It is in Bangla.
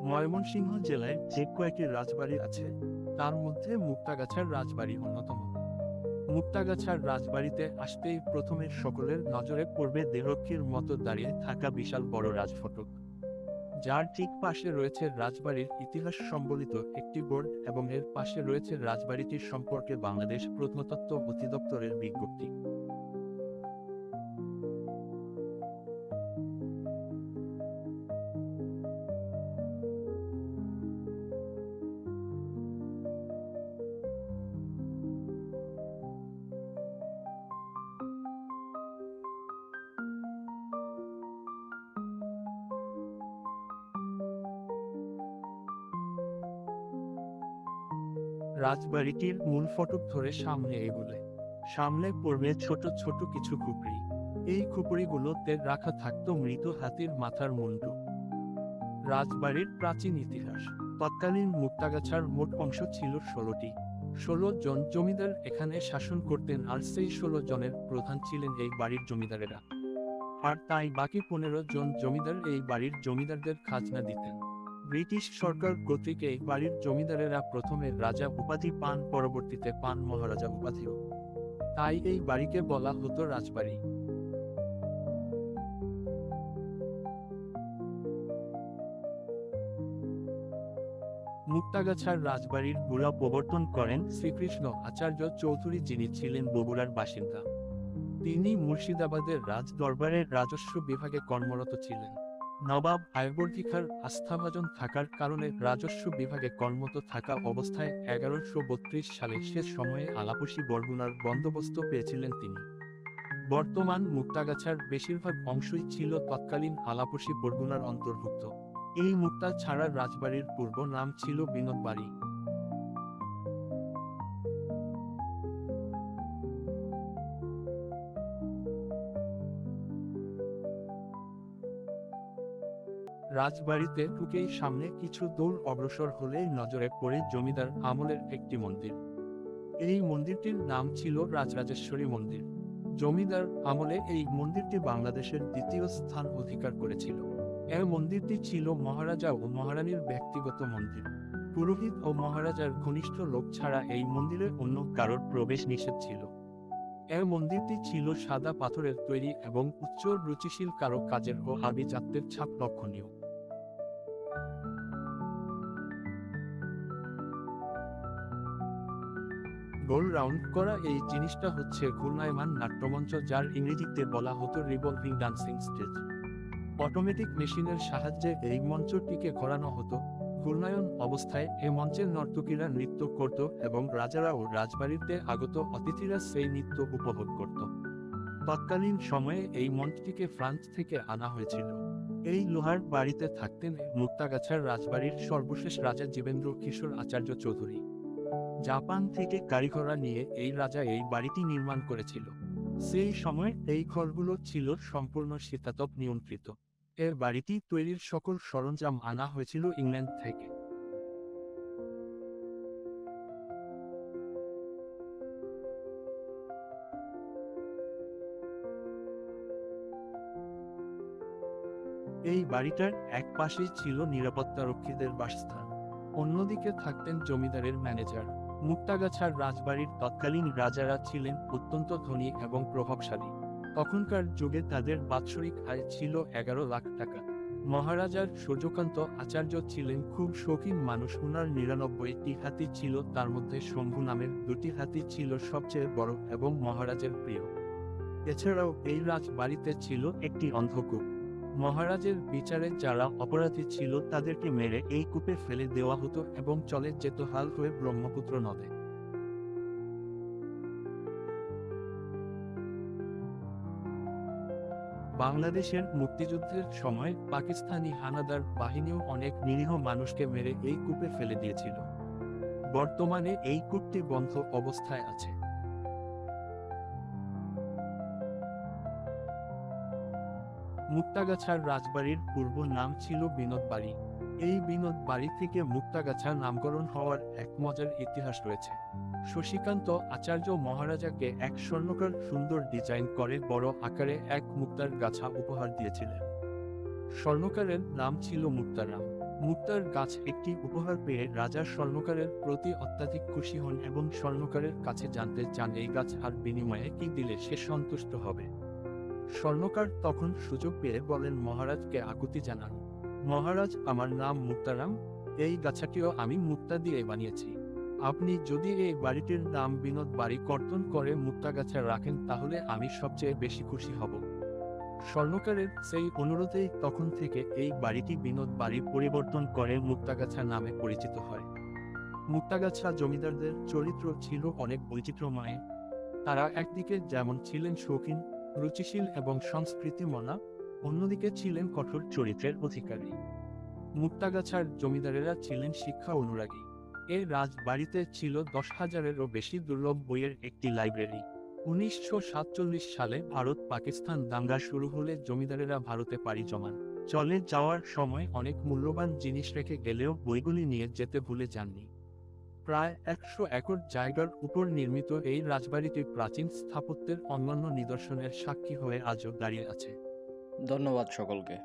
ময়মনসিংহ জেলায় যে কয়েকটি রাজবাড়ি আছে তার মধ্যে মুক্তাগাছার রাজবাড়ি অন্যতম। মুক্তাগাছার রাজবাড়িতে আসতেই প্রথমে সকলের নজরে পড়বে দেহরক্ষীর মতো দাঁড়িয়ে থাকা বিশাল বড় রাজফটক, যার ঠিক পাশে রয়েছে রাজবাড়ির ইতিহাস সম্বলিত একটি বোর্ড এবং এর পাশে রয়েছে রাজবাড়িটির সম্পর্কে বাংলাদেশ প্রত্নতত্ত্ব অধিদপ্তরের বিজ্ঞপ্তি। রাজবাড়িটির মূল ফটক ধরে সামনে এগুলে সামনে পড়বে ছোট ছোট কিছু খুপড়ি। এই খুপড়িগুলোতে রাখা থাকতো মৃত হাতির মাথার মুন্ডু। রাজবাড়ির প্রাচীন ইতিহাস। তৎকালীন মুক্তাগাছার মোট অংশ ছিল 16টি। 16 জন জমিদার এখানে শাসন করতেন, আর সেই 16 জনের প্রধান ছিলেন এই বাড়ির জমিদারেরা। আর তাই বাকি 15 জন জমিদার এই বাড়ির জমিদারদের খাজনা দিতেন। ব্রিটিশ সরকার কর্তৃক এই বাড়ির জমিদারেরা প্রথমে রাজা উপাধি পান, পরবর্তীতে পান মহারাজা উপাধিও। তাই এই বাড়িকে বলা হতো রাজবাড়ি। মুক্তাগাছার রাজবাড়ির গুড়া প্রবর্তন করেন শ্রীকৃষ্ণ আচার্য চৌধুরী, যিনি ছিলেন বগুড়ার বাসিন্দা। তিনি মুর্শিদাবাদের রাজ দরবারের রাজস্ব বিভাগে কর্মরত ছিলেন। নবাব আয়বর্দী খাঁর আস্থাভাজন থাকার কারণে রাজস্ব বিভাগে কর্মরত থাকা অবস্থায় 1132 সালে শেষ সময়ে আলাপসী বরগুনার বন্দোবস্ত পেয়েছিলেন তিনি। বর্তমান মুক্তাগাছার বেশিরভাগ অংশই ছিল তৎকালীন আলাপসী বরগুনার অন্তর্ভুক্ত। এই মুক্তা ছাড়া রাজবাড়ির পূর্ব নাম ছিল বিনোদ বাড়ি। রাজবাড়িতে ঢুকেই সামনে কিছু দৌড় অগ্রসর হলেই নজরে পড়ে জমিদার আমলের একটি মন্দির। এই মন্দিরটির নাম ছিল রাজরাজেশ্বরী মন্দির। জমিদার আমলে এই মন্দিরটি বাংলাদেশের দ্বিতীয় স্থান অধিকার করেছিল। এই মন্দিরটি ছিল মহারাজা ও মহারানীর ব্যক্তিগত মন্দির। পুরোহিত ও মহারাজার ঘনিষ্ঠ লোক ছাড়া এই মন্দিরে অন্য কারোর প্রবেশ নিষেধ ছিল। এই মন্দিরটি ছিল সাদা পাথরের তৈরি এবং উচ্চ রুচিশীল কারো কাজের ও আভিজাত্যের ছাপ লক্ষণীয়। গোল রাউন্ড করা এই জিনিসটা হচ্ছে ঘূর্ণায়মান নাট্যমঞ্চ, যার ইংরেজিতে বলা হতো রিভলভিং ডান্সিং স্টেজ। অটোমেটিক মেশিনের সাহায্যে এই মঞ্চটিকে ঘোরানো হতো। ঘূর্ণায়ন অবস্থায় এ মঞ্চের নর্তকীরা নৃত্য করত এবং রাজারা ও রাজবাড়িতে আগত অতিথিরা সেই নৃত্য উপভোগ করত। তৎকালীন সময়ে এই মঞ্চটিকে ফ্রান্স থেকে আনা হয়েছিল। এই লোহার বাড়িতে থাকতেন মুক্তাগাছার রাজবাড়ির সর্বশেষ রাজা জীবেন্দ্র কিশোর আচার্য চৌধুরী। জাপান থেকে কারিগররা নিয়ে এই রাজা এই বাড়িটি নির্মাণ করেছিল। সেই সময় এই ঘরগুলো ছিল সম্পূর্ণ শীতাতপ নিয়ন্ত্রিত। এর বাড়িটি তৈরির সকল সরঞ্জাম আনা হয়েছিল ইংল্যান্ড থেকে। এই বাড়িটার এক পাশেই ছিল নিরাপত্তারক্ষীদের বাসস্থান, অন্যদিকে থাকতেন জমিদারের ম্যানেজার। মুক্তাগাছার রাজবাড়ির তৎকালীন রাজারা ছিলেন অত্যন্ত ধনী এবং প্রভাবশালী। তখনকার যুগে তাদের বাৎসরিক আয় ছিল 11 লাখ টাকা। মহারাজার সূর্যকান্ত আচার্য ছিলেন খুব শৌখিন মানুষ। ওনার 99টি হাতি ছিল, তার মধ্যে শম্ভু নামের 2টি হাতি ছিল সবচেয়ে বড় এবং মহারাজের প্রিয়। এছাড়াও এই রাজবাড়িতে ছিল একটি অন্ধকূপ। মহারাজের বিচারে যারা অপরাধী ছিল তাদেরকে মেরে এই কূপে ফেলে দেওয়া হতো এবং চলে যেত হাল হয়ে ব্রহ্মপুত্র নদে। বাংলাদেশের মুক্তিযুদ্ধের সময় পাকিস্তানি হানাদার বাহিনীও অনেক নিরীহ মানুষকে মেরে এই কূপে ফেলে দিয়েছিল। বর্তমানে এই কূপটি বন্ধ অবস্থায় আছে। মুক্তাগাছার রাজবাড়ির পূর্ব নাম ছিল বিনোদ বাড়ি। এই বিনোদ বাড়ি থেকে মুক্তাগাছা নামকরণ হওয়ার এক মজার ইতিহাস রয়েছে। শশীকান্ত আচার্য মহারাজাকে এক স্বর্ণকার সুন্দর ডিজাইন করে বড় আকারে এক মুক্তার গাছা উপহার দিয়েছিলেন। স্বর্ণকারের নাম ছিল মুক্তারাম। মুক্তার গাছ একটি উপহার পেয়ে রাজা স্বর্ণকারের প্রতি অত্যাধিক খুশি হন এবং স্বর্ণকারের কাছে জানতে চান এই গাছ আর বিনিময়ে কি দিলে সে সন্তুষ্ট হবে। স্বর্ণকার তখন সুযোগ পেয়ে বলেন মহারাজকে আকুতি জানান, মহারাজ, আমার নাম মুক্তারাম, এই গাছাটিও আমি মুক্তা দিয়ে বানিয়েছি। আপনি যদি এই বাড়িটির নাম বিনোদ বাড়ি কর্তন করে মুক্তাগাছা রাখেন তাহলে আমি সবচেয়ে বেশি খুশি হব। স্বর্ণকারের সেই অনুরোধেই তখন থেকে এই বাড়িটি বিনোদ বাড়ি পরিবর্তন করে মুক্তাগাছা নামে পরিচিত হয়। মুক্তাগাছা জমিদারদের চরিত্র ছিল অনেক বৈচিত্র্যময়। তারা একদিকে যেমন ছিলেন শৌখিন, রুচিশীল এবং সংস্কৃতি মনা, অন্যদিকে ছিলেন কঠোর চরিত্রের অধিকারী। মুক্তাগাছার জমিদারেরা ছিলেন শিক্ষা অনুরাগী। এই রাজবাড়িতে ছিল 10,000-এরও বেশি দুর্লভ বইয়ের একটি লাইব্রেরি। 1947 সালে ভারত পাকিস্তান দাঙ্গা শুরু হলে জমিদারেরা ভারতে পাড়ি জমান। চলে যাওয়ার সময় অনেক মূল্যবান জিনিস রেখে গেলেও বইগুলি নিয়ে যেতে ভুলে যাননি। প্রায় 100 একর জায়গার উপর নির্মিত এই রাজবাড়িটি প্রাচীন স্থাপত্যের অন্যান্য নিদর্শনের সাক্ষী হয়ে আজও দাঁড়িয়ে আছে। ধন্যবাদ সকলকে।